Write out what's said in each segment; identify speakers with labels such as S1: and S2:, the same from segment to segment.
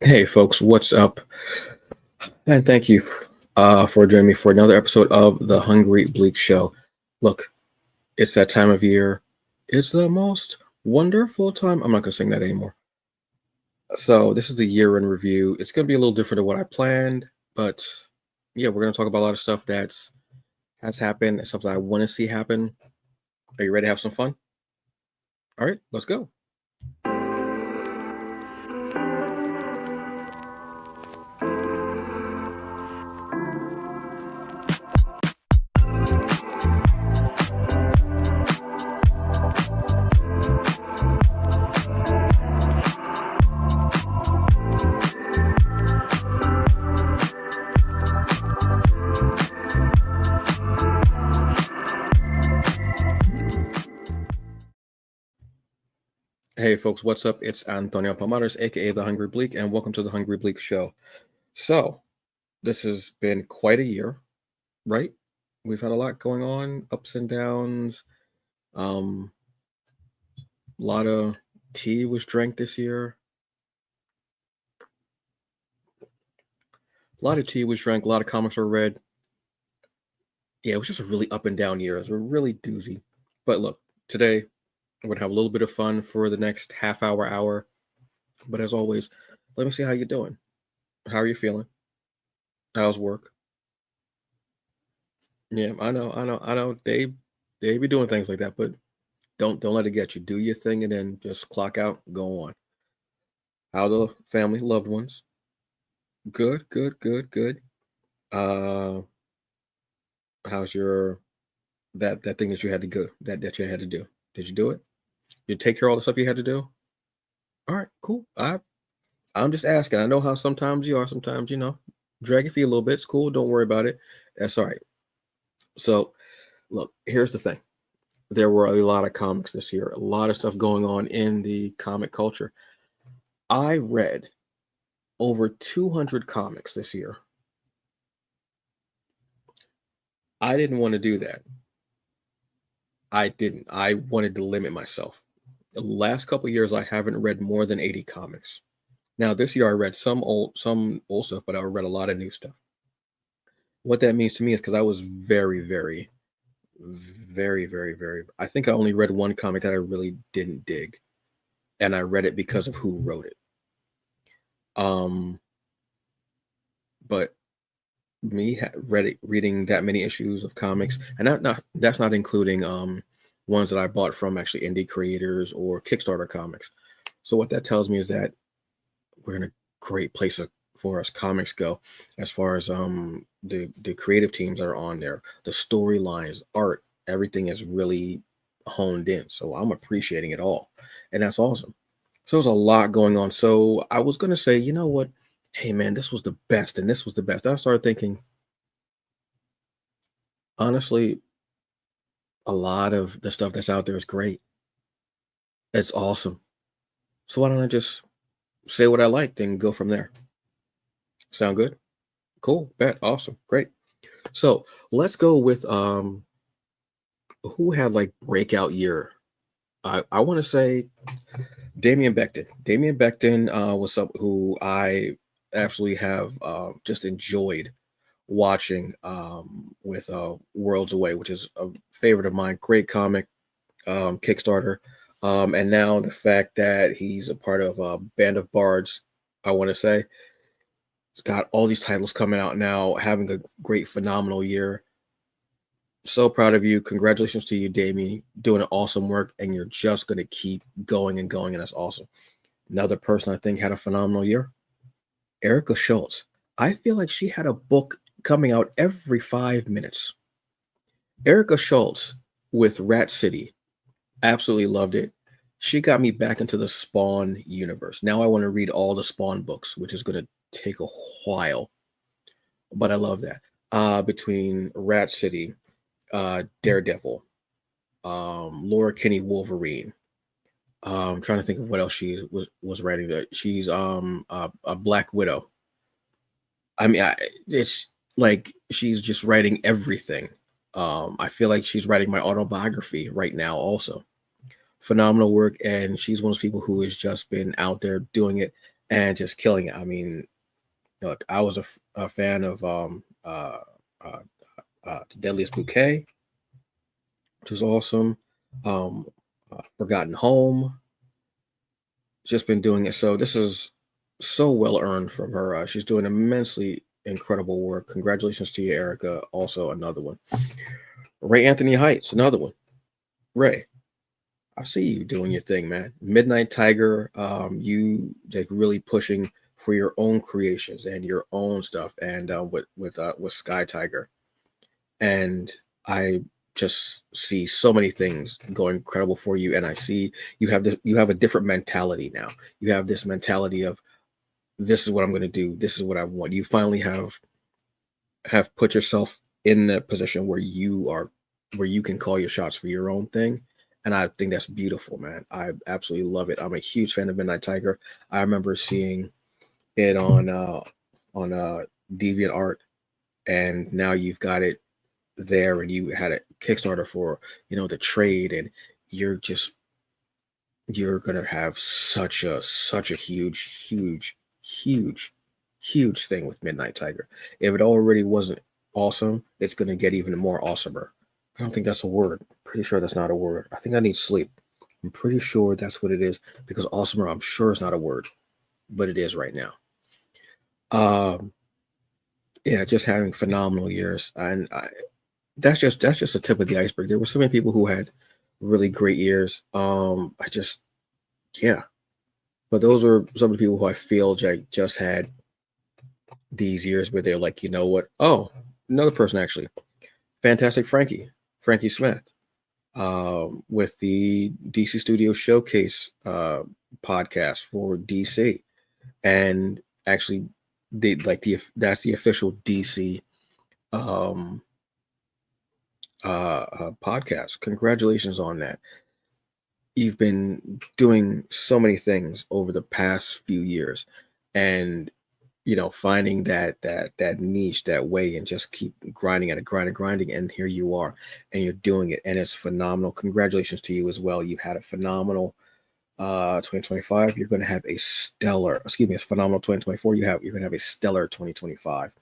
S1: Hey folks, what's up? And thank you for joining me for another episode of the Hungry Bleak Show. Look, it's that time of year. It's the most wonderful time. I'm not going to sing that anymore. So this is the year in review. It's going to be a little different than what I planned, but yeah, we're going to talk about a lot of stuff that's has happened and stuff that I want to see happen. Are you ready to have some fun? All right, let's go. Hey folks, what's up? It's Antonio Palmares, aka the Hungry Bleak, and welcome to the Hungry Bleak Show. So, this has been quite a year, right? We've had a lot going on, ups and downs. A lot of tea was drank this year. A lot of tea was drank. A lot of comics were read. Yeah, it was just a really up and down year. It was a really doozy. But look, today we're gonna have a little bit of fun for the next half hour. But as always, let me see how you're doing. How are you feeling? How's work? Yeah, I know. They be doing things like that, but don't let it get you. Do your thing and then just clock out, go on. How the family, loved ones? Good, good, good, good. Uh, how's your that thing that you had to go that you had to do? Did you do it? Did you take care of all the stuff you had to do? All right, cool. I'm just asking. I know how sometimes you are. Sometimes drag your feet a little bit. It's cool. Don't worry about it. That's all right. So look, here's the thing. There were a lot of comics this year. A lot of stuff going on in the comic culture. I read over 200 comics this year. I didn't want to do that. I didn't. I wanted to limit myself. The last couple years, I haven't read more than 80 comics. Now, this year I read some old stuff, but I read a lot of new stuff. What that means to me is because I was very, very, very, very, very. I think I only read one comic that I really didn't dig, and I read it because of who wrote it. Um, but reading that many issues of comics, and not that's not including ones that I bought from actually indie creators or Kickstarter comics. So what that tells me is that we're in a great place for us comics go, as far as the creative teams that are on there, the storylines, art, everything is really honed in. So I'm appreciating it all, and that's awesome. So there's a lot going on. So I was gonna say, you know what? Hey man, this was the best, and this was the best. I started thinking, honestly, a lot of the stuff that's out there is great. It's awesome. So why don't I just say what I liked and go from there? Sound good? Cool. Bet. Awesome. Great. So let's go with who had like breakout year. I want to say Damian Becton. Damian Becton was some who I absolutely have just enjoyed watching with Worlds Away, which is a favorite of mine. Great comic, Kickstarter. And now the fact that he's a part of Band of Bards, I want to say, he's got all these titles coming out now, having a great, phenomenal year. So proud of you. Congratulations to you, Damien. Doing awesome work, and you're just going to keep going and going, and that's awesome. Another person I think had a phenomenal year, Erica Schultz. I feel like she had a book coming out every 5 minutes. Erica Schultz with Rat City. Absolutely loved it. She got me back into the Spawn universe. Now I want to read all the Spawn books, which is going to take a while, but I love that. Between Rat City, Daredevil, Laura Kinney Wolverine. I'm trying to think of what else she was writing. That she's a Black Widow. I mean, it's like she's just writing everything. I feel like she's writing my autobiography right now. Also, phenomenal work, and she's one of those people who has just been out there doing it. and just killing it. I mean, look, I was a fan of uh, The Deadliest Bouquet, which was awesome. Um, Forgotten Home, just been doing it. So this is so well earned from her. She's doing immensely incredible work. Congratulations to you, Erica. Also, another one. Ray Anthony Heights, another one. Ray, I see you doing your thing, man. Midnight Tiger, you like really pushing for your own creations and your own stuff, and with Sky Tiger, and I just see so many things going incredible for you, and I see you have a different mentality now. You have this mentality of this is what I'm going to do. This is what I want. You finally have put yourself in the position where you can call your shots for your own thing. And I think that's beautiful, man. I absolutely love it. I'm a huge fan of Midnight Tiger. I remember seeing it on Deviant Art, and now you've got it there, and you had a Kickstarter for the trade, and you're just you're gonna have such a huge thing with Midnight Tiger. If it already wasn't awesome, it's gonna get even more awesomer. I don't think that's a word. Pretty sure that's not a word. I think I need sleep. I'm pretty sure that's what it is, because awesomer, I'm sure, is not a word, but it is right now. Um, yeah, just having phenomenal years, and that's just the tip of the iceberg. There were so many people who had really great years. I just yeah, but those are some of the people who I feel like just had these years where they're like, you know what? Oh, another person actually, Fantastic Frankie Smith, with the DC Studio Showcase podcast for DC, and actually, they like that's the official DC um, podcast. Congratulations on that. You've been doing so many things over the past few years, and finding that niche, that way, and just keep grinding at it, grinding, and here you are, and you're doing it, and it's phenomenal. Congratulations to you as well. You had a phenomenal 2025. You're going to have a stellar, excuse me, a phenomenal 2024. You're going to have a stellar 2025,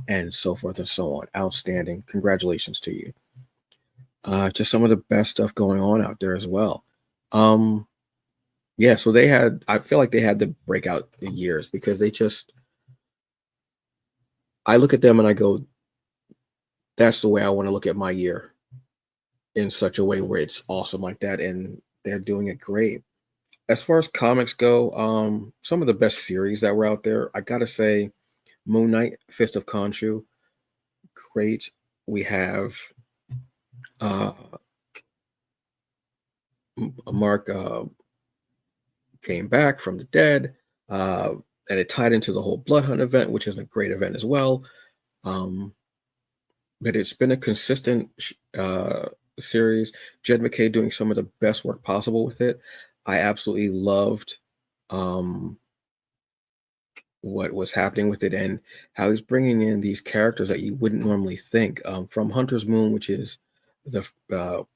S1: and so forth and so on. Outstanding. Congratulations to you. Just some of the best stuff going on out there as well. um yeah, so I feel like they had the breakout years because they just, I look at them and I go, that's the way I want to look at my year, in such a way where it's awesome like that, and they're doing it great. As far as comics go, some of the best series that were out there, I gotta say, Moon Knight, Fist of Khonshu, great. We have uh Mark came back from the dead, uh and it tied into the whole Blood Hunt event, which is a great event as well. um but it's been a consistent series. Jed McKay doing some of the best work possible with it. I absolutely loved um, what was happening with it, and how he's bringing in these characters that you wouldn't normally think, from Hunter's Moon, which is who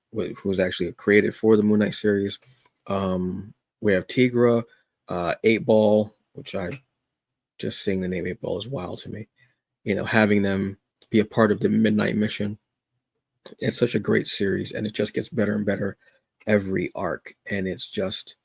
S1: was actually created for the Moon Knight series. We have Tigra, Eight Ball, which I just seeing the name Eight Ball is wild to me. Having them be a part of the Midnight Mission. It's such a great series, and it just gets better and better every arc. And it's just,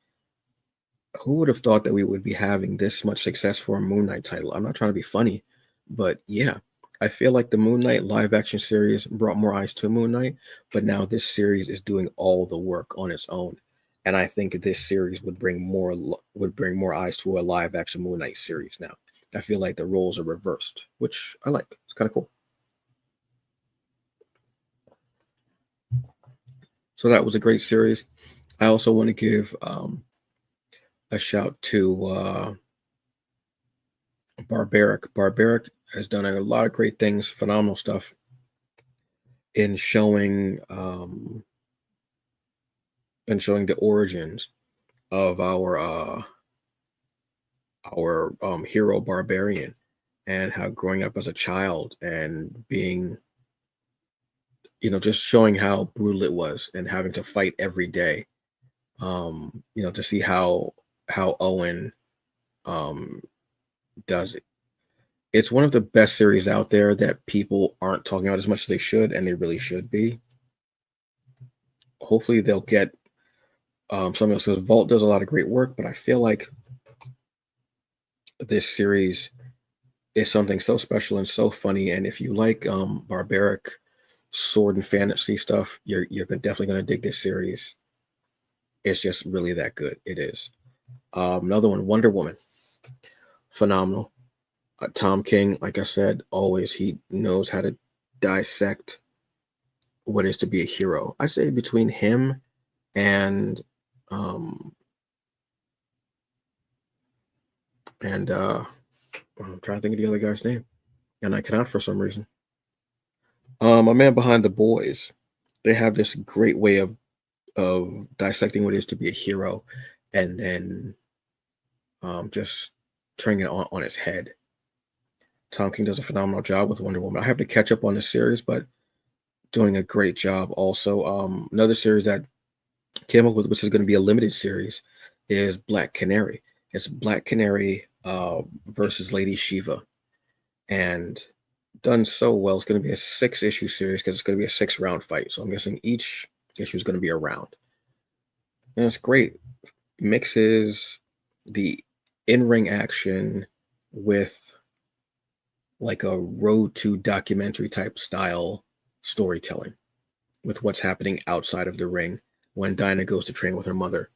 S1: who would have thought that we would be having this much success for a Moon Knight title? I'm not trying to be funny, but yeah, I feel like the Moon Knight live action series brought more eyes to Moon Knight, but now this series is doing all the work on its own. And I think this series would bring more eyes to a live action Moon Knight series now. I feel like the roles are reversed, which I like. It's kind of cool. So that was a great series. I also want to give a shout to Barbaric. Barbaric has done a lot of great things, phenomenal stuff in showing the origins of our hero Barbarian, and how growing up as a child and being, just showing how brutal it was and having to fight every day. To see how Owen um, does it. It's one of the best series out there that people aren't talking about as much as they should, and they really should be. Hopefully, they'll get something else. Because Vault does a lot of great work, but I feel like this series is something so special and so funny. And if you like barbaric sword and fantasy stuff, definitely gonna dig this series. It's just really that good. It is. Another one, Wonder Woman, phenomenal. Tom King, like I said, always he knows how to dissect what is to be a hero. I say between him and um and I'm trying to think of the other guy's name, and I cannot for some reason. A man behind the boys. They have this great way of dissecting what it is to be a hero, and then just turning it on its head. Tom King does a phenomenal job with Wonder Woman. I have to catch up on the series, but doing a great job. Also, another series that came up with, which is going to be a limited series, is Black Canary. It's Black Canary versus Lady Shiva, and done so well. It's going to be a 6-issue series because it's going to be a 6-round fight. So I'm guessing each issue is going to be a round, and it's great. Mixes the in-ring action with like a road to documentary type style storytelling with what's happening outside of the ring when Dinah goes to train with her mother.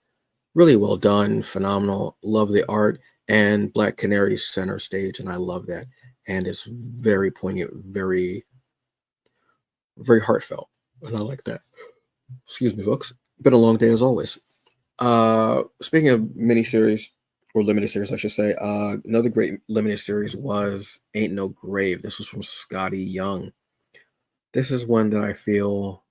S1: Really well done, phenomenal. Love the art, and Black Canary's center stage, and I love that. And it's very poignant, very heartfelt, and I like that. Excuse me, folks. Been a long day as always. Speaking of miniseries or limited series, I should say, another great limited series was Ain't No Grave. This was from Scotty Young. This is one that I feel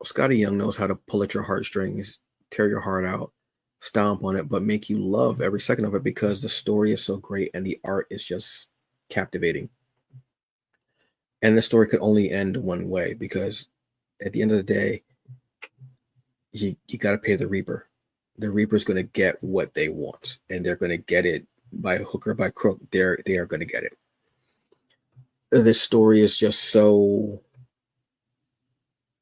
S1: Scotty Young knows how to pull at your heartstrings, tear your heart out, stomp on it, but make you love every second of it because the story is so great and the art is just captivating. And the story could only end one way because at the end of the day, you got to pay the Reaper. The Reaper's going to get what they want, and they're going to get it by hook or by crook. They are going to get it. This story is just so,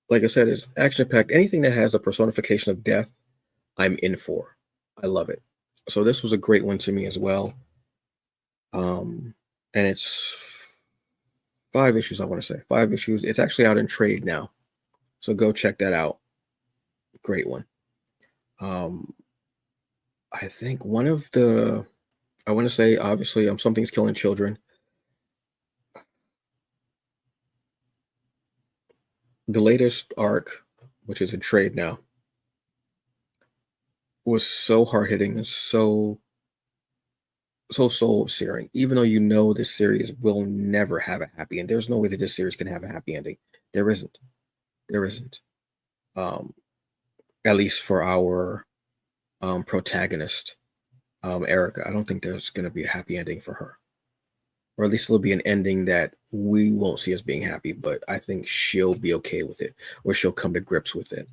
S1: like I said, it's action packed. Anything that has a personification of death, I'm in for. I love it. So this was a great one to me as well. And it's 5 issues. I want to say 5 issues. It's actually out in trade now, so go check that out. Great one. I think one of the I want to say obviously Something's Killing Children. The latest arc, which is in trade now, was so hard hitting and so soul searing. Even though you know this series will never have a happy end, there's no way that this series can have a happy ending. There isn't. There isn't. Um, at least for our protagonist, Erica. I don't think there's going to be a happy ending for her, or at least it'll be an ending that we won't see as being happy. But I think she'll be okay with it, or she'll come to grips with it.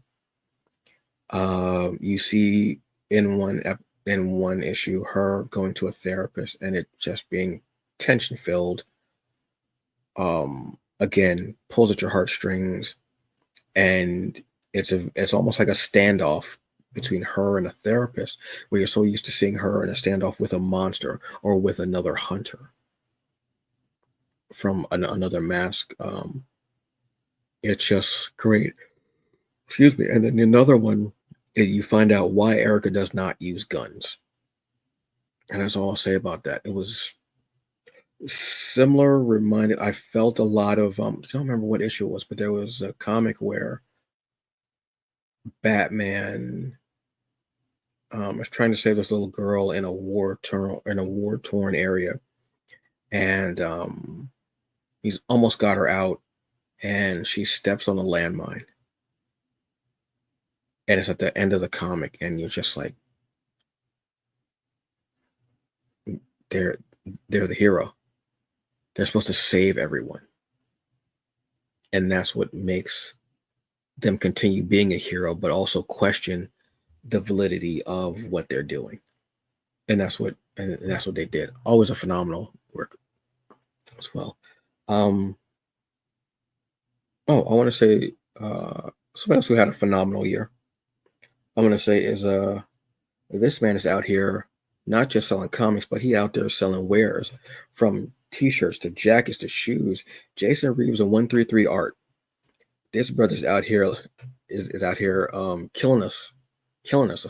S1: You see in one issue her going to a therapist, and it just being tension filled. Again, pulls at your heartstrings, and it's almost like a standoff between her and a therapist, where you're so used to seeing her in a standoff with a monster or with another hunter from another mask. It's just great. Excuse me. And then another one, you find out why Erica does not use guns, and that's all I'll say about that. It was similar. Reminded I felt a lot of I don't remember what issue it was, but there was a comic where Batman was trying to save this little girl in a war torn area, and he's almost got her out, and she steps on a landmine, and it's at the end of the comic, and you're just like, they're they're the hero. They're supposed to save everyone, and that's what makes them continue being a hero, but also question the validity of what they're doing. that's what they did. Always a phenomenal work as well. Um, oh, I want to say someone else who had a phenomenal year. I'm gonna say is this man is out here not just selling comics, but he out there selling wares from t-shirts to jackets to shoes. Jason Reeves and 133 Art. This brother's out here is out here killing us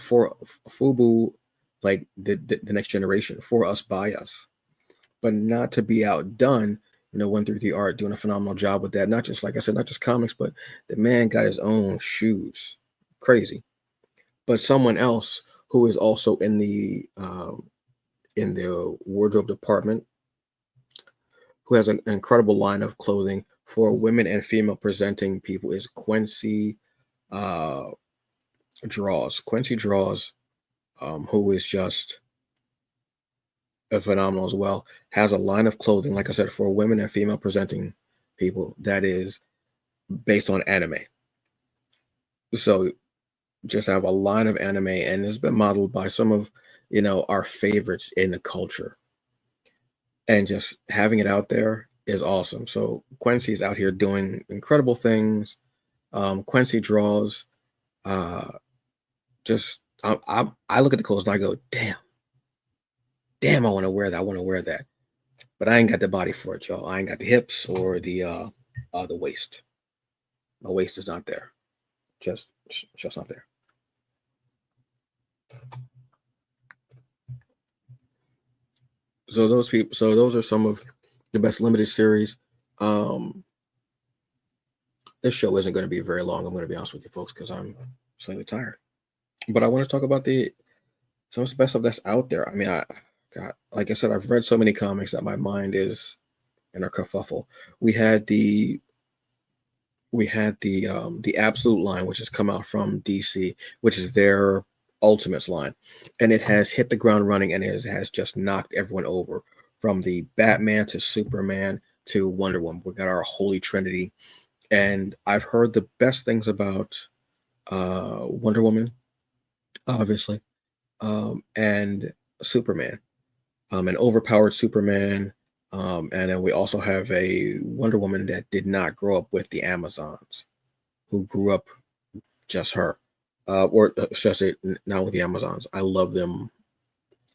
S1: for Fubu, like the next generation, for us, by us. But not to be outdone, 133 Art doing a phenomenal job with that. Not just, like I said, not just comics, but the man got his own shoes. Crazy. But someone else who is also in the wardrobe department, who has an incredible line of clothing for women and female presenting people, is Quincy uh, Draws. Quincy Draws, who is just a phenomenal as well, has a line of clothing, like I said, for women and female presenting people that is based on anime. So just have a line of anime, and it's been modeled by some of our favorites in the culture, and just having it out there is awesome. So Quincy's out here doing incredible things. Quincy Draws. uh just I look at the clothes and I go, damn, I want to wear that. I want to wear that, but I ain't got the body for it, y'all. I ain't got the hips or the waist. My waist is not there. Just not there. So those are some of the best limited series. Um, this show isn't going to be very long. I'm going to be honest with you folks because I'm slightly tired. But I want to talk about the some of the best stuff that's out there. I mean, I got like I said, I've read so many comics that my mind is in a kerfuffle. We had the the Absolute line, which has come out from DC, which is their Ultimates line, and it has hit the ground running, and it has just knocked everyone over, from the Batman to Superman to Wonder Woman. We got our holy trinity, and I've heard the best things about Wonder Woman, obviously, and Superman, an overpowered Superman. And then we also have a Wonder Woman that did not grow up with the Amazons, who grew up just her, or should I say, not with the Amazons. I love them.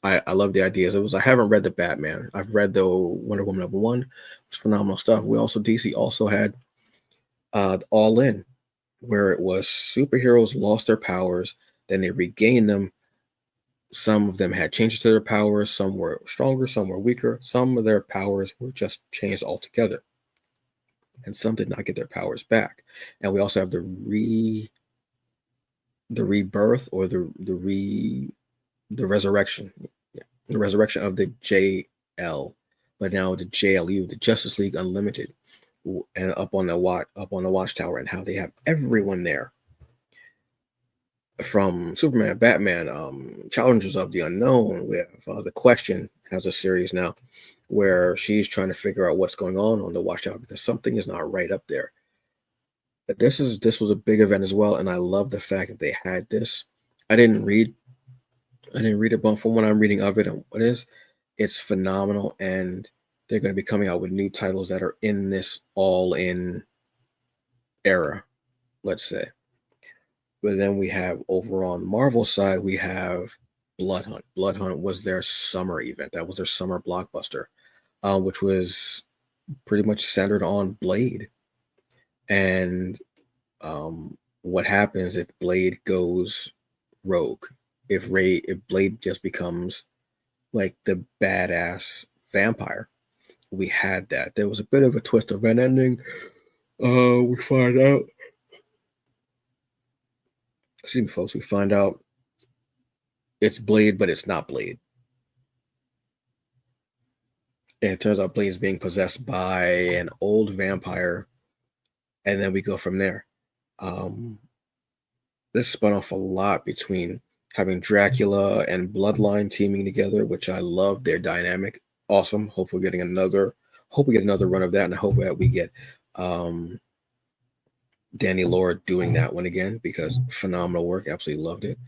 S1: I love the ideas. I haven't read the Batman. I've read the Wonder Woman #1. It's phenomenal stuff. We also DC also had All In, where it was superheroes lost their powers, then they regained them. Some of them had changes to their powers. Some were stronger. Some were weaker. Some of their powers were just changed altogether, and some did not get their powers back. And we also have the rebirth, or the resurrection, yeah, the resurrection of the JL, but now the JLU, the Justice League Unlimited, and up on the Watchtower, and how they have everyone there, from Superman, Batman, Challengers of the Unknown. We have The Question has a series now where she's trying to figure out what's going on the Watchtower, because something is not right up there. But this was a big event as well, and I love the fact that they had this. I didn't read I didn't read it, but from what I'm reading of it and what it is, it's phenomenal, and they're going to be coming out with new titles that are in this all in era, let's say. But then we have, over on Marvel side, we have Blood Hunt. Blood Hunt was their summer event. That was their summer blockbuster, which was pretty much centered on Blade, and what happens if Blade goes rogue. If Blade just becomes like the badass vampire. We had that. There was a bit of a twist of an ending. We find out. Excuse me, folks. We find out it's Blade, but it's not Blade. And it turns out Blade is being possessed by an old vampire, and then we go from there. Um, this spun off a lot between having Dracula and Bloodline teaming together, which I love their dynamic. Awesome. Hope we're getting another. Hope we get another run of that, and I hope that we get um, Danny Lord doing that one again, because phenomenal work. Absolutely loved it.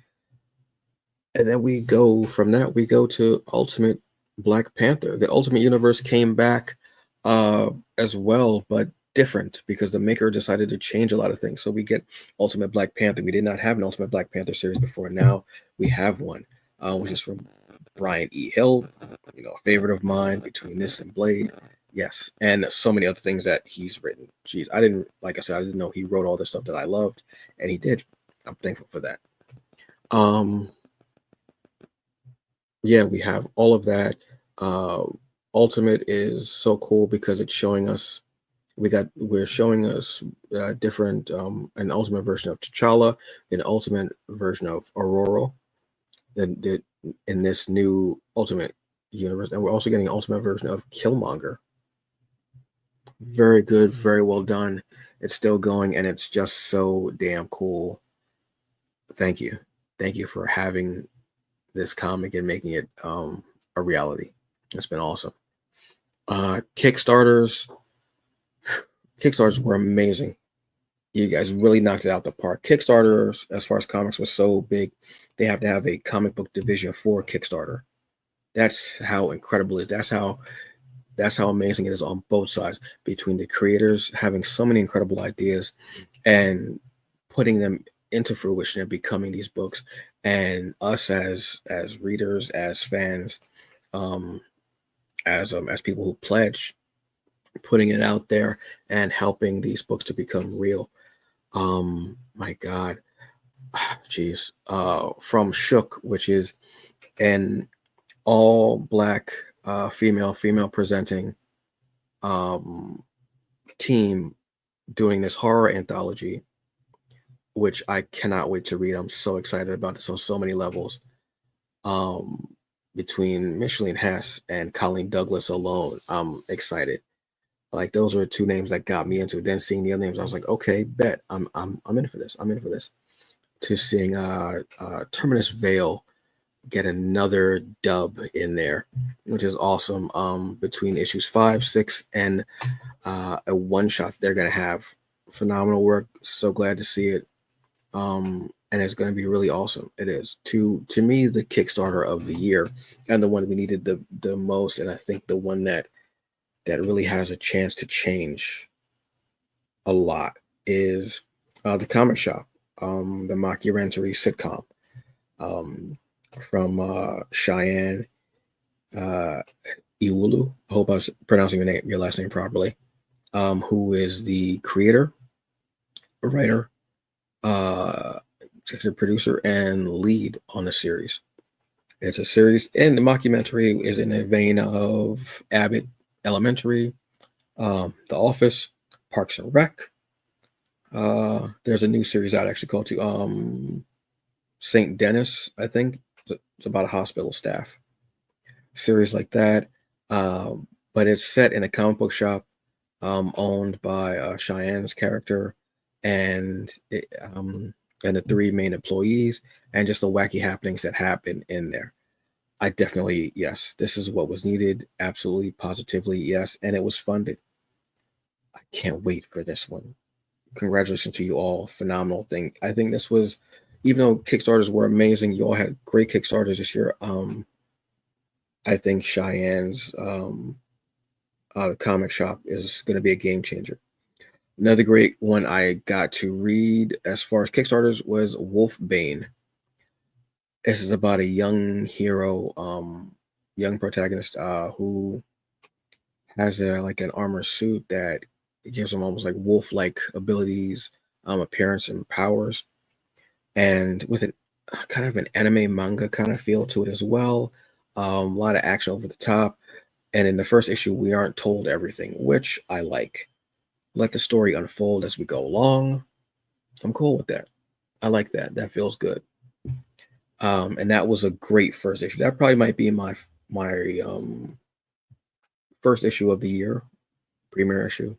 S1: And then we go from that, we go to Ultimate Black Panther. The Ultimate Universe came back as well, but different because the maker decided to change a lot of things. So we get Ultimate Black Panther. We did not have an Ultimate Black Panther series before. Now we have one, which is from Brian E. Hill, a favorite of mine between this and Blade. Yes, and so many other things that he's written. Jeez, I didn't, like I said, I didn't know he wrote all this stuff that I loved, and he did. I'm thankful for that. Um, yeah, we have all of that. Uh, Ultimate is so cool because it's showing us we're showing us different an ultimate version of T'Challa, an ultimate version of Aurora, that in this new Ultimate universe, and we're also getting an ultimate version of Killmonger. Very good, very well done. It's still going, and it's just so damn cool. Thank you, thank you for having this comic and making it a reality. It's been awesome. Kickstarters, Kickstarters were amazing. You guys really knocked it out the park. Kickstarters, as far as comics, was so big. They have to have a comic book division for Kickstarter. That's how incredible it is. That's how amazing it is on both sides, between the creators having so many incredible ideas and putting them into fruition and becoming these books, and us as readers, as fans, um, as people who pledge, putting it out there and helping these books to become real. My God, jeez. From Shook, which is an all black female presenting um team doing this horror anthology, which I cannot wait to read. I'm so excited about this on so many levels. Um, Between Micheline Hess and Colleen Douglas alone, I'm excited. Like those were two names that got me into it. Then seeing the other names, I was like, okay, bet I'm in for this. I'm in for this. To seeing Terminus Vale get another dub in there, which is awesome. Between issues 5, 6, and a one shot they're gonna have. Phenomenal work. So glad to see it. And it's going to be really awesome. It is to me the Kickstarter of the year, and the one we needed the most, and I think the one that really has a chance to change a lot is the Comic Shop, the mockumentary sitcom um, from Cheyenne uh, Iwulu. I hope I was pronouncing your last name properly. Who is the creator, writer, uh, executive producer, and lead on the series. It's a series, and the mockumentary is in the vein of Abbott Elementary, The Office, Parks and Rec. There's a new series out actually called to Saint Denis, I think. It's about a hospital staff series like that. But it's set in a comic book shop owned by Cheyenne's character and and the three main employees, and just the wacky happenings that happen in there. I definitely, yes, this is what was needed. Absolutely, positively, yes, and it was funded. I can't wait for this one. Congratulations to you all. Phenomenal thing. I think this was, even though Kickstarters were amazing, you all had great Kickstarters this year. I think Cheyenne's comic shop is going to be a game changer. Another great one I got to read as far as Kickstarters was Wolfbane. This is about a young hero, young protagonist who has like an armor suit that gives him almost like wolf-like abilities, appearance, and powers, and with an kind of an anime manga kind of feel to it as well. A lot of action over the top, and in the first issue, we aren't told everything, which I like. Let the story unfold as we go along. I'm cool with that. I like that. That feels good. And that was a great first issue. That probably might be my first issue of the year, premiere issue,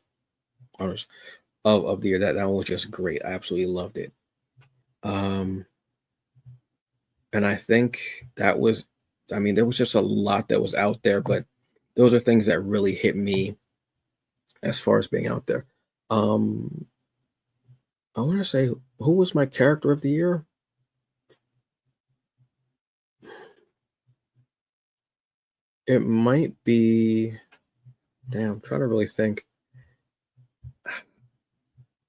S1: honors of the year. That one was just great. I absolutely loved it. Um, and I think that was, I mean, there was just a lot that was out there, but those are things that really hit me as far as being out there. Um, I want to say, who was my character of the year? It might be. Damn, I'm trying to really think.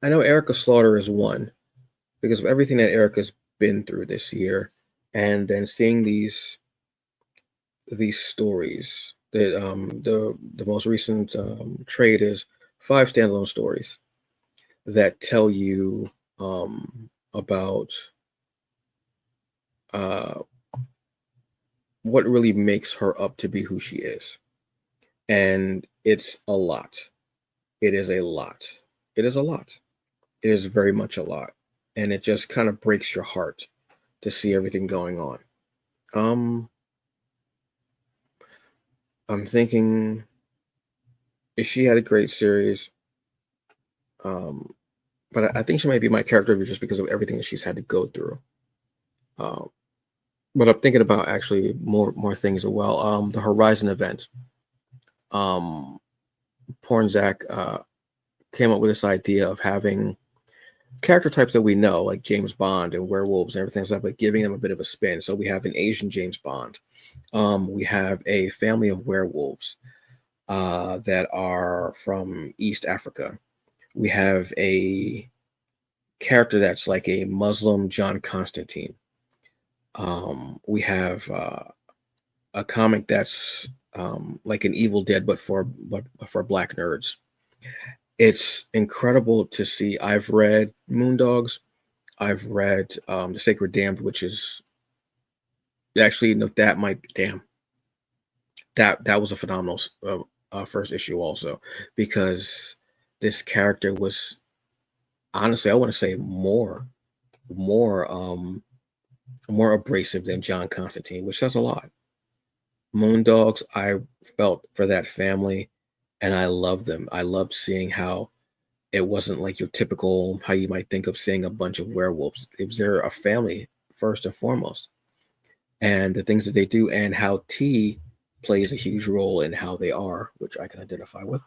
S1: I know Erica Slaughter is one because of everything that Erica's been through this year, and then seeing these stories. That the most recent trade is 5 standalone stories that tell you about uh, what really makes her up to be who she is, and it's a lot. It is a lot. It is a lot. It is very much a lot, and it just kind of breaks your heart to see everything going on. Um, I'm thinking if she had a great series, um, but I think she might be my character just because of everything that she's had to go through. Um, but I'm thinking about actually more things as well. The Horizon event. Um, Pornzak came up with this idea of having character types that we know, like James Bond and werewolves and everything like that, but giving them a bit of a spin. So we have an Asian James Bond. We have a family of werewolves that are from East Africa. We have a character that's like a Muslim John Constantine. We have a comic that's like an Evil Dead, but for black nerds. It's incredible to see. I've read Moondogs. I've read The Sacred Damned, which is actually no, that might damn that was a phenomenal first issue also because this character was honestly I want to say more more abrasive than John Constantine, which says a lot. Moondogs, I felt for that family, and I loved them. I loved seeing how it wasn't like your typical how you might think of seeing a bunch of werewolves. It was they're a family first and foremost, and the things that they do, and how T plays a huge role in how they are, which I can identify with.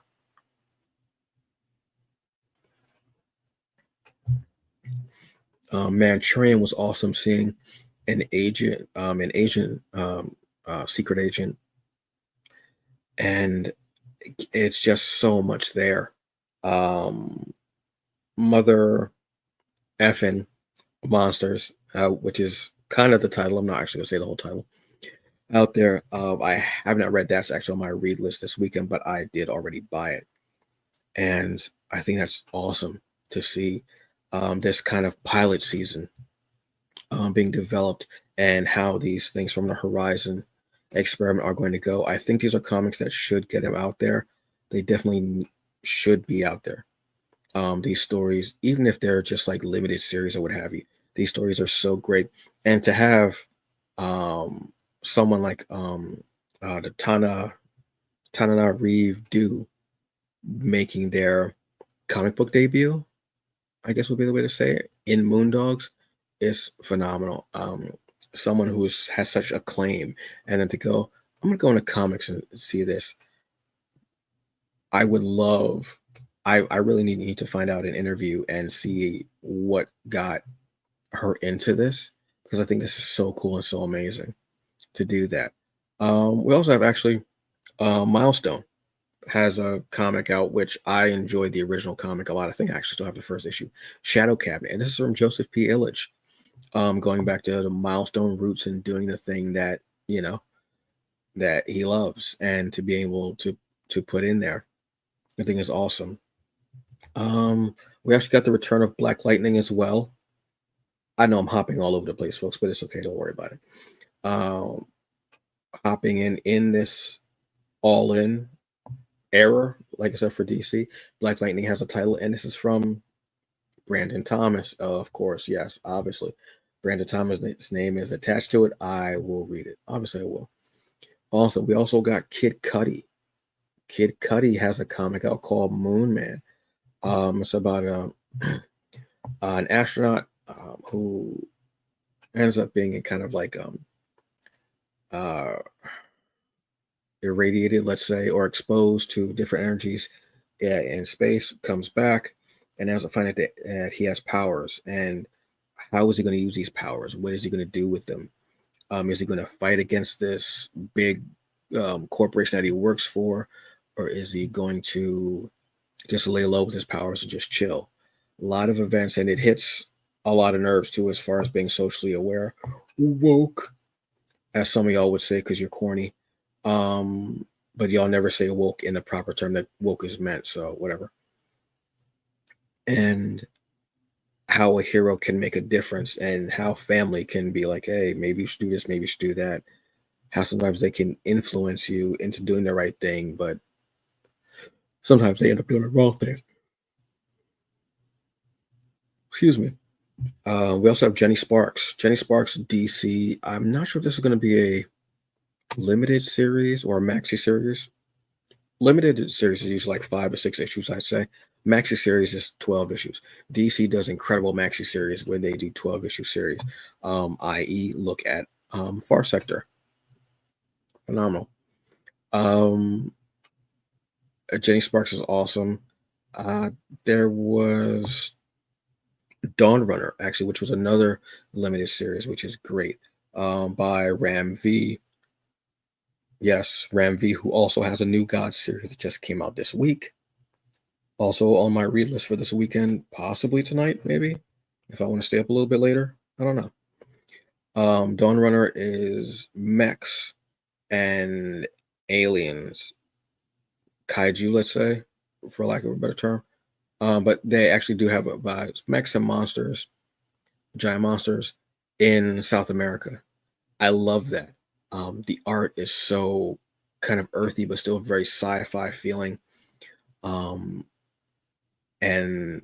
S1: Manchurian was awesome seeing an agent, secret agent, and it's just so much there. Um, Mother effing monsters, which is kind of the title. I'm not actually gonna say the whole title out there. I have not read that's actually on my read list this weekend, but I did already buy it, and I think that's awesome to see this kind of pilot season being developed and how these things from the Horizon experiment are going to go. I think these are comics that should get them out there. They definitely should be out there. These stories, even if they're just like limited series or what have you, these stories are so great. And to have um, someone like the Tanana Reeve do making their comic book debut, I guess would be the way to say it, in Moondogs is phenomenal. Someone has such acclaim, and then to go, I'm gonna go into comics and see this. I would love. I really need to find out an interview and see what got her into this because I think this is so cool and so amazing to do that. We also have actually Milestone has a comic out which I enjoyed the original comic a lot. I think I actually still have the first issue, Shadow Cabinet, and this is from Joseph P. Illich, going back to the Milestone roots and doing the thing that that he loves, and to be able to put in there, I think is awesome. We actually got the return of Black Lightning as well. I know I'm hopping all over the place, folks, but it's okay. Don't worry about it. Um, Hopping in this all in era, like I said for DC, Black Lightning has a title, and this is from Brandon Thomas, of course. Yes, obviously, Brandon Thomas' name is attached to it. I will read it. Obviously, I will. Also, we also got Kid Cudi. Kid Cudi has a comic out called Moon Man. It's about an astronaut who ends up being a kind of like uh, irradiated, let's say, or exposed to different energies in space, comes back, and ends up finding that he has powers. And how is he going to use these powers? What is he going to do with them? Is he going to fight against this big, corporation that he works for, or is he going to just lay low with his powers and just chill? A lot of events, and it hits a lot of nerves too, as far as being socially aware, woke, as some of y'all would say, because you're corny. But y'all never say woke in the proper term that woke is meant. So whatever. And how a hero can make a difference, and how family can be like, hey, maybe you should do this, maybe you should do that. How sometimes they can influence you into doing the right thing, but sometimes they end up doing the wrong thing. Excuse me. We also have Jenny Sparks. Jenny Sparks, DC. I'm not sure if this is going to be a limited series or a maxi series. Limited series is usually like 5 or 6 issues, I'd say. Maxi series is 12 issues. DC does incredible maxi series where they do 12-issue series, i.e., look at Far Sector. Phenomenal. Um, Jenny Sparks is awesome. There was Dawn Runner, actually, which was another limited series, which is great, by Ram V. Yes, Ram V, who also has a New God series that just came out this week. Also on my read list for this weekend, possibly tonight, maybe, if I want to stay up a little bit later. I don't know. Dawn Runner is mechs and aliens, kaiju, let's say, for lack of a better term. But they actually do have mechs and monsters, giant monsters in South America. I love that. The art is so kind of earthy, but still very sci-fi feeling. Um, and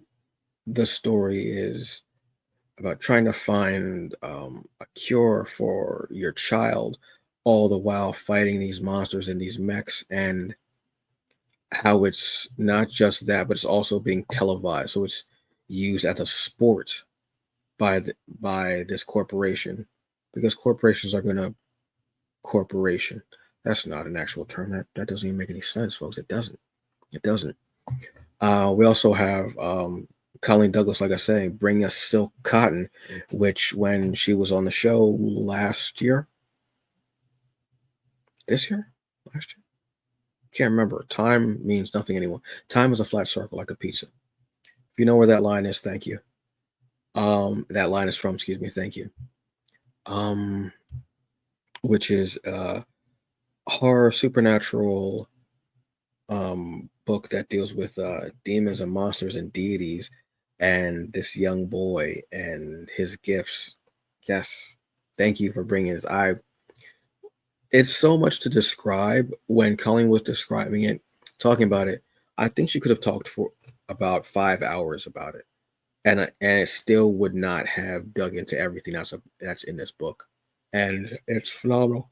S1: the story is about trying to find a cure for your child, all the while fighting these monsters and these mechs, and how it's not just that, but it's also being televised. So it's used as a sport by this corporation, because corporations are going to corporation. That's not an actual term. That doesn't even make any sense, folks. It doesn't. It doesn't. We also have Colleen Douglas, like I say, bring us Silk Cotton, which when she was on the show last year, this year, last year, can't remember. Time means nothing anymore. Time is a flat circle like a pizza. If you know where that line is, thank you. That line is from, excuse me, thank you. Um, which is horror supernatural book that deals with demons and monsters and deities, and this young boy and his gifts. Yes, thank you for bringing this. It's so much to describe. When Colleen was describing it, talking about it, I think she could have talked for about 5 hours about it, and it still would not have dug into everything that's in this book, and it's phenomenal.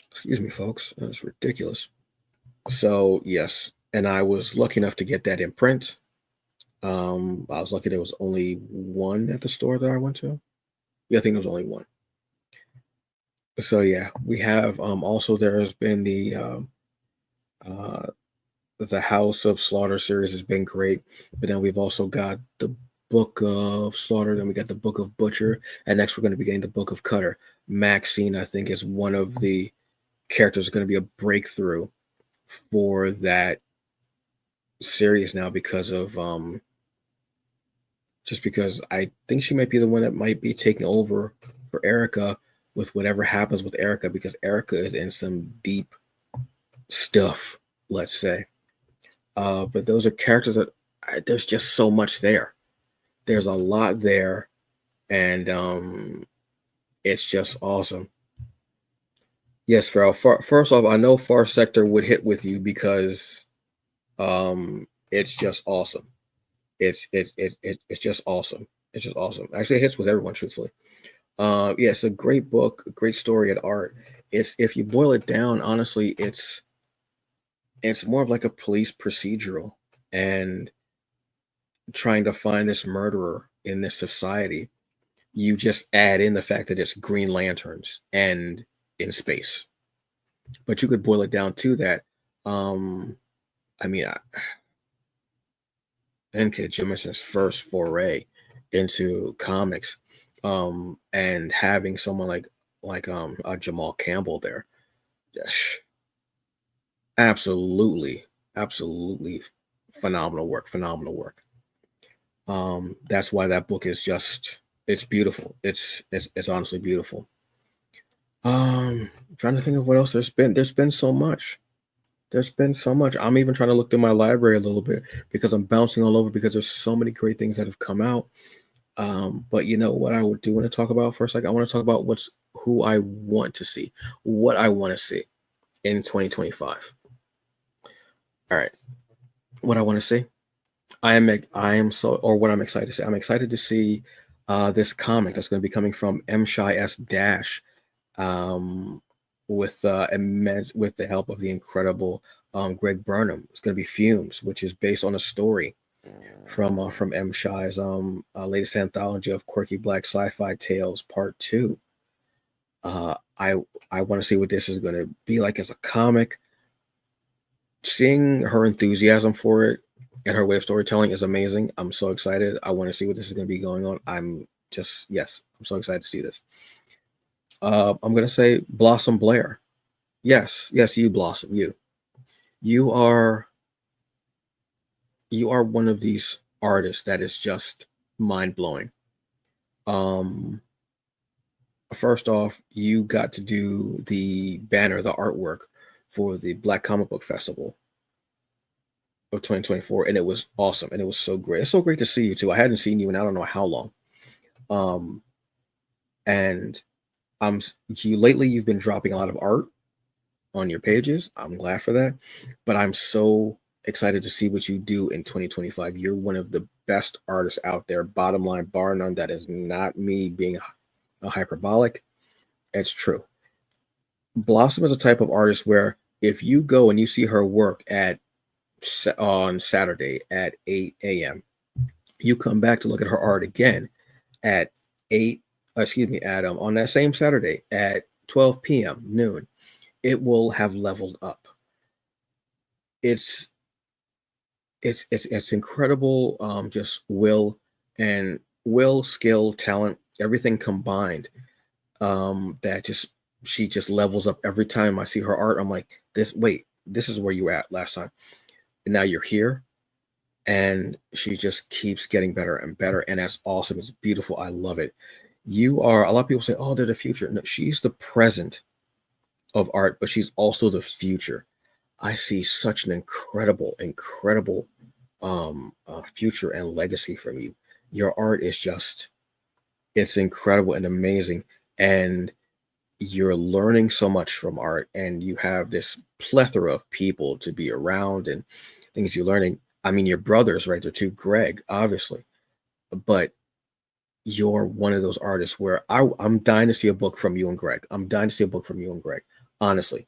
S1: Excuse me, folks. That's ridiculous. So yes, and I was lucky enough to get that in print. I was lucky there was only one at the store that I went to. Yeah, I think there was only one. So yeah, we have also there has been uh the House of Slaughter series has been great, but then we've also got the Book of Slaughter, then we got the Book of Butcher, and next we're going to be getting the Book of Cutter. Maxine, I think, is one of the characters going to be a breakthrough for that series now, because of just because I think she might be the one that might be taking over for Erica with whatever happens with Erica, because Erica is in some deep stuff, let's say. But those are characters that there's just so much there. There's a lot there, and it's just awesome. Yes, Farrell. First off, I know Far Sector would hit with you because it's just awesome. It's just awesome. It's just awesome. Actually, it hits with everyone, truthfully. Yeah, it's a great book, a great story and art. It's, if you boil it down, honestly, it's more of like a police procedural, and trying to find this murderer in this society. You just add in the fact that it's Green Lanterns and in space, but you could boil it down to that. Um, I mean, N.K. Jemisin's first foray into comics, and having someone like Jamal Campbell there. Yes, absolutely, absolutely phenomenal work, phenomenal work. That's why that book is just it's beautiful. It's honestly beautiful. Trying to think of what else there's been so much. There's been so much. I'm even trying to look through my library a little bit because I'm bouncing all over because there's so many great things that have come out. But you know what I would do want to talk about for a second? I want to talk about who I want to see, what I want to see in 2025. All right, what I want to see. I am so or what I'm excited to see. I'm excited to see this comic that's going to be coming from M Shy S Dash um, with the help of the incredible Greg Burnham. It's going to be Fumes, which is based on a story from M Shy's latest anthology of quirky black sci-fi tales, Part Two. Uh, I I want to see what this is going to be like as a comic. Seeing her enthusiasm for it and her way of storytelling is amazing. I'm so excited. I want to see what this is going to be going on. I'm so excited to see this. I'm going to say Blossom Blair. Yes, yes, you Blossom, you are you are one of these artists that is just mind blowing. Um, First off, you got to do the banner, the artwork for the Black Comic Book Festival of 2024, and it was awesome, and it was so great. It's so great to see you too. I hadn't seen you in I don't know how long. Um, and you lately you've been dropping a lot of art on your pages. I'm glad for that, but I'm so excited to see what you do in 2025. You're one of the best artists out there. Bottom line, bar none. That is not me being a hyperbolic. It's true. Blossom is a type of artist where if you go and you see her work on Saturday at 8 a.m., you come back to look at her art again at 8, excuse me, at on that same Saturday at 12 p.m. noon, it will have leveled up. It's it's incredible, just skill, talent, everything combined. That just she just levels up every time I see her art. I'm like, this is where you were at last time, and now you're here, and she just keeps getting better and better, and that's awesome. It's beautiful. I love it. You are a lot of people say, oh, they're the future. No, she's the present of art, but she's also the future. I see such an incredible future and legacy from you. Your art is just, it's incredible and amazing. And you're learning so much from art, and you have this plethora of people to be around and things you're learning. I mean, your brothers, right? They're too, Greg, obviously, but you're one of those artists where I'm dying to see a book from you and Greg. I'm dying to see a book from you and Greg. Honestly,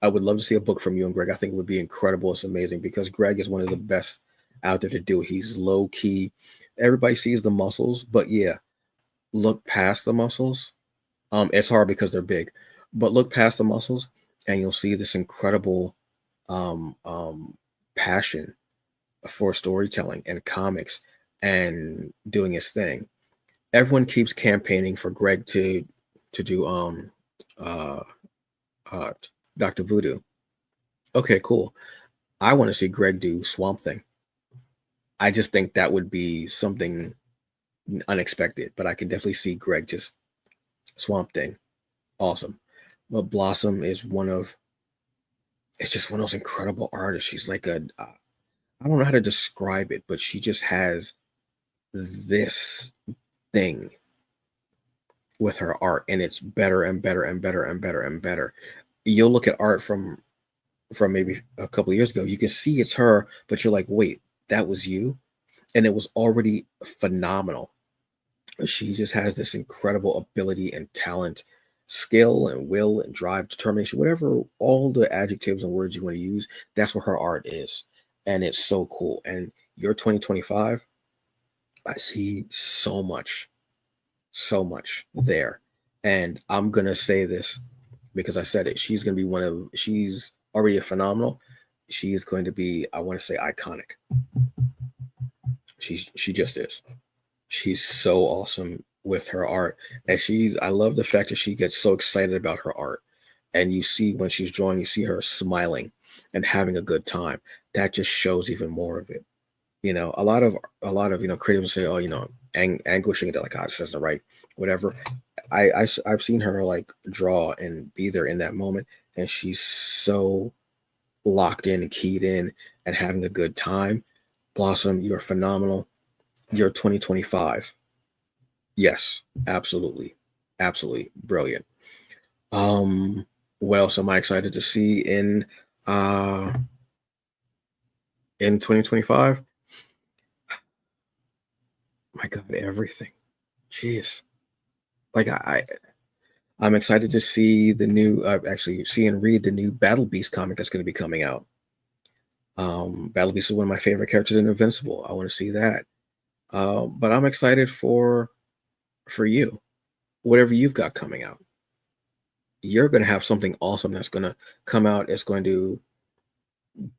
S1: I would love to see a book from you and Greg. I think it would be incredible. It's amazing because Greg is one of the best out there to do it. He's low key. Everybody sees the muscles, but yeah, look past the muscles. It's hard because they're big, but look past the muscles and you'll see this incredible um, um, passion for storytelling and comics and doing his thing. Everyone keeps campaigning for Greg to do uh, uh, Dr. Voodoo. Okay, cool. I want to see Greg do Swamp Thing. I just think that would be something unexpected, but I can definitely see Greg just Swamp Thing. Awesome. But Blossom is it's just one of those incredible artists. She's like I don't know how to describe it, but she just has this thing with her art, and it's better and better and better and better and better. You'll look at art from maybe a couple of years ago, you can see it's her, but you're like, wait, that was you? And it was already phenomenal. She just has this incredible ability and talent, skill and will and drive, determination, whatever, all the adjectives and words you want to use. That's what her art is. And it's so cool. And your 2025, I see so much there. And I'm going to say this because I said it. She's already a phenomenal. She is going to be, I want to say, iconic. She just is. She's so awesome with her art. And I love the fact that she gets so excited about her art. And you see when she's drawing, you see her smiling and having a good time. That just shows even more of it. A lot of creatives say, oh, anguishing into like, God, this isn't right, whatever. I've seen her like draw and be there in that moment, and she's so locked in and keyed in and having a good time. Blossom, you're phenomenal. You're 2025. Yes, absolutely. Absolutely brilliant. What else am I excited to see uh in 2025? My God, everything. Jeez. Like I'm excited to see the new actually see and read the new Battle Beast comic that's going to be coming out. Battle Beast is one of my favorite characters in Invincible. I want to see that. But I'm excited for you. Whatever you've got coming out, you're going to have something awesome that's going to come out. It's going to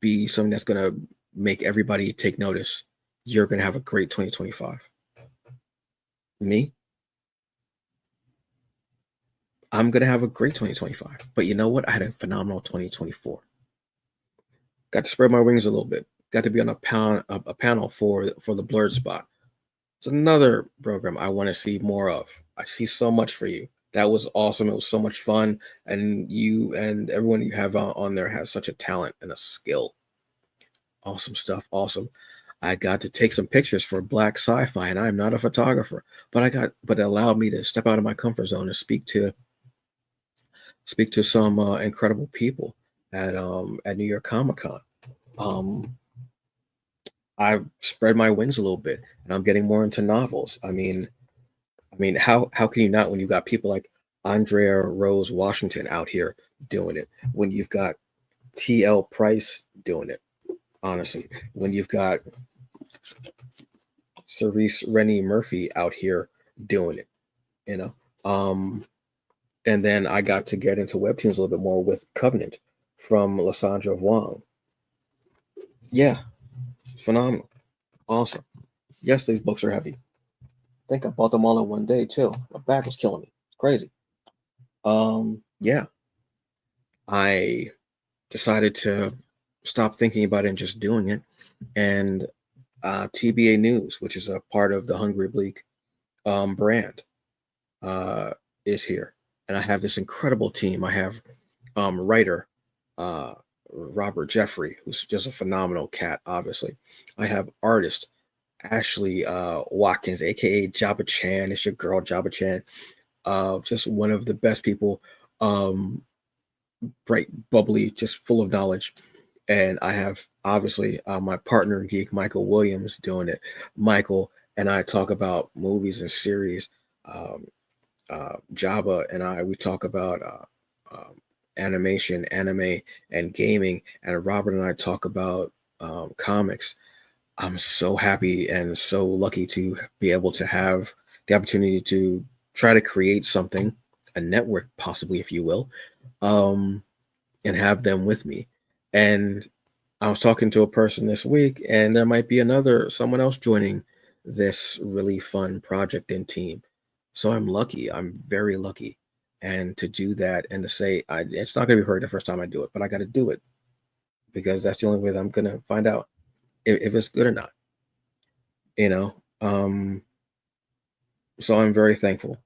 S1: be something that's going to make everybody take notice. You're going to have a great 2025. Me, I'm going to have a great 2025. But you know what? I had a phenomenal 2024. Got to spread my wings a little bit. Got to be on a panel for the Blurred Spot. It's another program I want to see more of. I see so much for you. That was awesome. It was so much fun, and you and everyone you have on there has such a talent and a skill. Awesome stuff. Awesome. I got to take some pictures for Black Sci-Fi, and I'm not a photographer, but it allowed me to step out of my comfort zone and speak to some incredible people at New York Comic Con. Um, I've spread my wings a little bit, and I'm getting more into novels. I mean, how can you not when you've got people like Andrea Rose Washington out here doing it? When you've got T.L. Price doing it, honestly, when you've got Cerise Rennie Murphy out here doing it, you know. Um, and then I got to get into webtoons a little bit more with Covenant from Lysandra Wong. Yeah, phenomenal, awesome. Yes, these books are heavy. I think I bought them all in one day too. My back was killing me. It's crazy. Yeah, I decided to stop thinking about it and just doing it. And TBA News, which is a part of the Hungry Bleak brand, uh, is here. And I have this incredible team. I have writer uh, Robert Jeffrey, who's just a phenomenal cat, obviously. I have artist Ashley Watkins, aka Jabba Chan. It's your girl, Jabba Chan. Just one of the best people. Um, Bright, bubbly, just full of knowledge. And I have obviously my partner in geek, Michael Williams, doing it. Michael and I talk about movies and series. Um, Jabba and we talk about animation, anime, and gaming. And Robert and I talk about comics. I'm so happy and so lucky to be able to have the opportunity to try to create something, a network, possibly, if you will, um, and have them with me. And I was talking to a person this week, and there might be someone else joining this really fun project and team. So I'm lucky. I'm very lucky. And to do that and to say, it's not going to be perfect the first time I do it, but I got to do it because that's the only way that I'm going to find out if it's good or not, you know? So I'm very thankful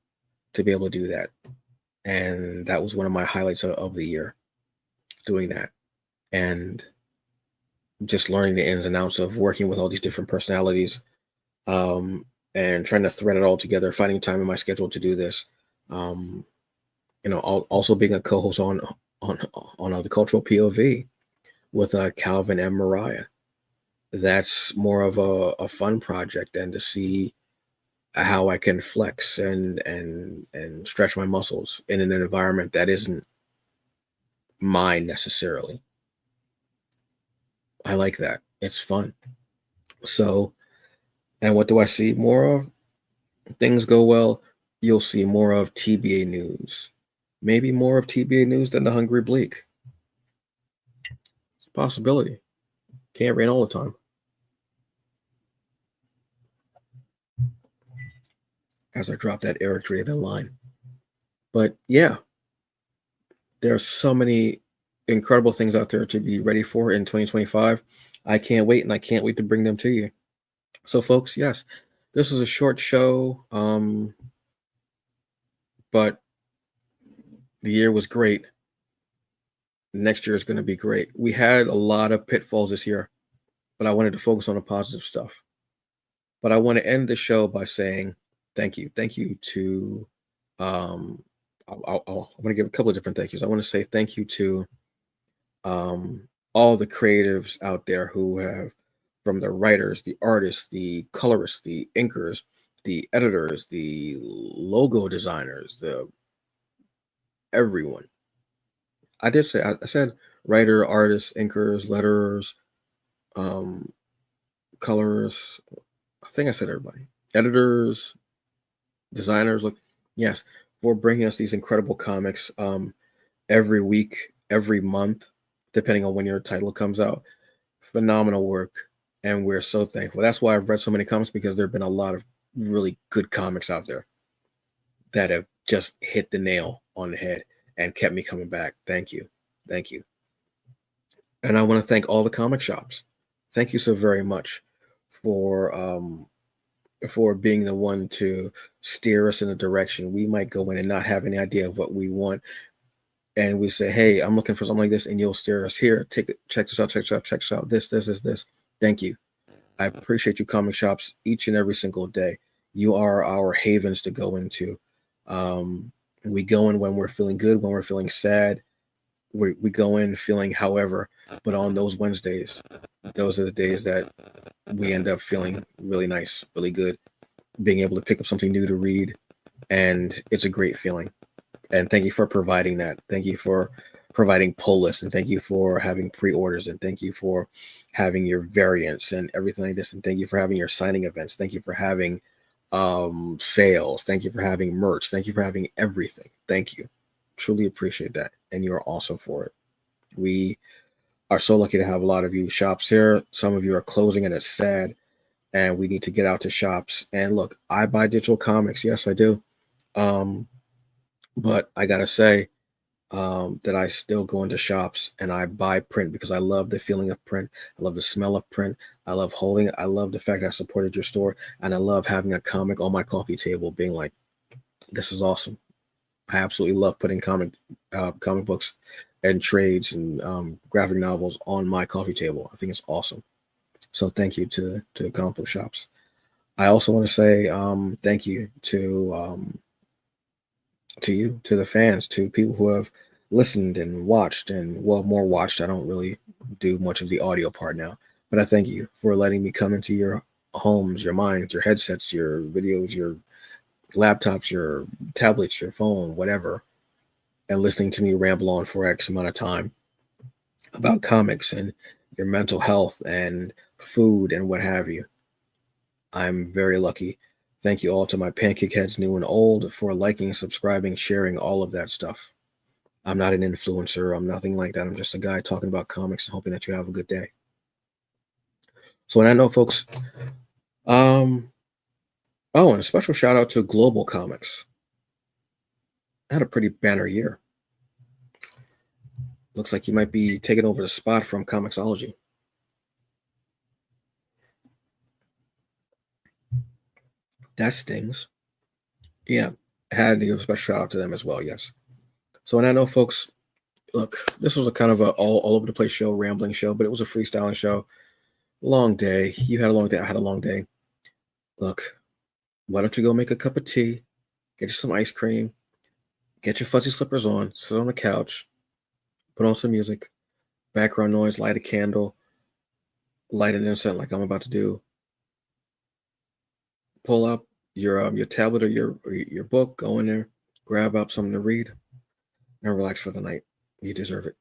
S1: to be able to do that. And that was one of my highlights of the year, doing that. And just learning the ins and outs of working with all these different personalities, um, and trying to thread it all together, finding time in my schedule to do this. Um, also being a co-host on the Cultural POV with Calvin and Mariah. That's more of a fun project, and to see how I can flex and stretch my muscles in an environment that isn't mine necessarily. I like that. It's fun. So, and what do I see more of? Things go well, you'll see more of TBA News. Maybe more of TBA News than the Hungry Bleak. It's a possibility. Can't rain all the time. as I drop that Eric Draven line. But yeah, there are so many incredible things out there to be ready for in 2025. I can't wait, and I can't wait to bring them to you. So, folks, yes, this was a short show, but the year was great. Next year is going to be great. We had a lot of pitfalls this year, but I wanted to focus on the positive stuff. But I want to end the show by saying thank you. Thank you to, um, I want to give a couple of different thank yous. I want to say thank you to all the creatives out there who have, from the writers, the artists, the colorists, the inkers, the editors, the logo designers, the everyone. I did say I said writer, artists, inkers, letterers, um, colorists. I think I said everybody. Editors, designers. Look, yes, for bringing us these incredible comics every week, every month, depending on when your title comes out. Phenomenal work, and we're so thankful. That's why I've read so many comics, because there have been a lot of really good comics out there that have just hit the nail on the head and kept me coming back. Thank you. Thank you. And I want to thank all the comic shops. Thank you so very much for being the one to steer us in a direction. We might go in and not have any idea of what we want, and we say, "Hey, I'm looking for something like this," and you'll steer us here. Take it, check this out, check this out, check this out. This. Thank you. I appreciate you, comic shops, each and every single day. You are our havens to go into. We go in when we're feeling good, when we're feeling sad. We go in feeling however, but on those Wednesdays, those are the days that we end up feeling really nice, really good, being able to pick up something new to read. And it's a great feeling. And thank you for providing that. Thank you for providing pull lists, and thank you for having pre-orders, and thank you for having your variants and everything like this, and thank you for having your signing events. Thank you for having sales. Thank you for having merch. Thank you for having everything. Thank you. Truly appreciate that. And you're awesome for it. We are so lucky to have a lot of you shops here. Some of you are closing, and it's sad. And we need to get out to shops. And look, I buy digital comics. Yes, I do. But I gotta say that I still go into shops and I buy print, because I love the feeling of print. I love the smell of print. I love holding it. I love the fact that I supported your store, and I love having a comic on my coffee table, being like, "This is awesome." I absolutely love putting comic books and trades and graphic novels on my coffee table. I think it's awesome. So thank you to comic book shops. I also want to say thank you to you, to the fans, to people who have listened and watched, and well, more watched. I don't really do much of the audio part now, but I thank you for letting me come into your homes, your minds, your headsets, your videos, your laptops, your tablets, your phone, whatever, and listening to me ramble on for X amount of time about comics and your mental health and food and what have you. I'm very lucky. Thank you all to my pancake heads, new and old, for liking, subscribing, sharing, all of that stuff. I'm not an influencer. I'm nothing like that. I'm just a guy talking about comics and hoping that you have a good day. So on that note, folks, oh, and a special shout out to Global Comics. I had a pretty banner year. Looks like you might be taking over the spot from Comixology. That stings. Yeah, I had to give a special shout out to them as well. Yes. So on that note, folks, look, this was a kind of a all over the place show, rambling show, but it was a freestyling show. Long day. You had a long day. I had a long day. Look, why don't you go make a cup of tea, get you some ice cream, get your fuzzy slippers on, sit on the couch, put on some music, background noise, light a candle, light an incense like I'm about to do. Pull up your tablet or your book, go in there, grab up something to read, and relax for the night. You deserve it.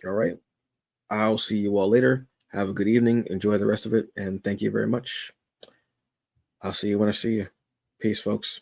S1: All right. I'll see you all later. Have a good evening. Enjoy the rest of it. And thank you very much. I'll see you when I see you. Peace, folks.